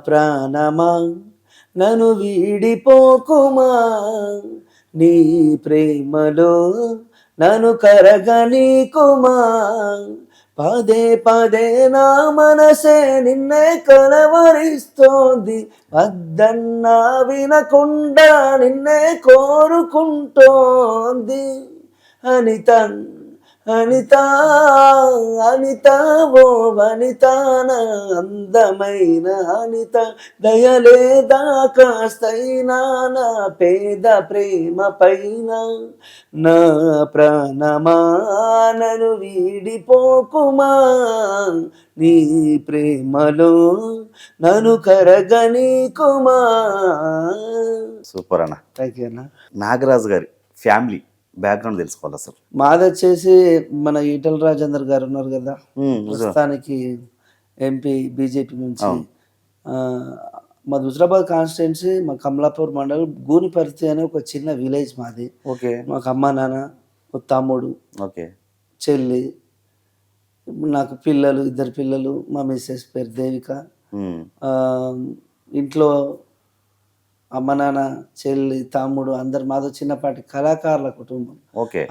ప్రాణమా నన్ను వీడిపోకుమా, నీ ప్రేమలో నన్ను కరగనీకుమా. పదే పదే నా మనసే నిన్నే కలవరిస్తోంది, వద్దన్నా వినకుండా నిన్నే కోరుకుంటోంది. అనిత అనిత అనిత ఓ వనిత, నా అందమైన అనిత, దయలేదా కాస్తైనా నా పేద ప్రేమ పైన. నా ప్రాణమా నన్ను వీడిపోకుమా, నీ ప్రేమలో నన్ను కరగనీకుమా. సూపర్ అన్న. థ్యాంక్ యూ అన్న. నాగరాజు గారి ఫ్యామిలీ బ్యాక్గ్రౌండ్ తెలుసుకోవాలి అసలు. మాది వచ్చేసి మన ఈటల రాజేందర్ గారు ఉన్నారు కదా, నిజం. ప్రస్తుతానికి ఎంపీ బీజేపీ నుంచి. అవును. మా హుజరాబాద్ కాన్స్టిట్యున్సీ, మా కమలాపూర్ మండలం గూనిపర్తి అనే ఒక చిన్న విలేజ్ మాది. ఓకే. మాకు అమ్మ నాన్న, ఒక తమ్ముడు, ఓకే. చెల్లి, నాకు పిల్లలు, ఇద్దరు పిల్లలు. మా మిస్సెస్ పేరు దేవిక. ఆ, ఇంట్లో అమ్మ నాన్న, చెల్లి, తమ్ముడు అందరు. మాదో చిన్నపాటి కళాకారుల కుటుంబం. ఓకే.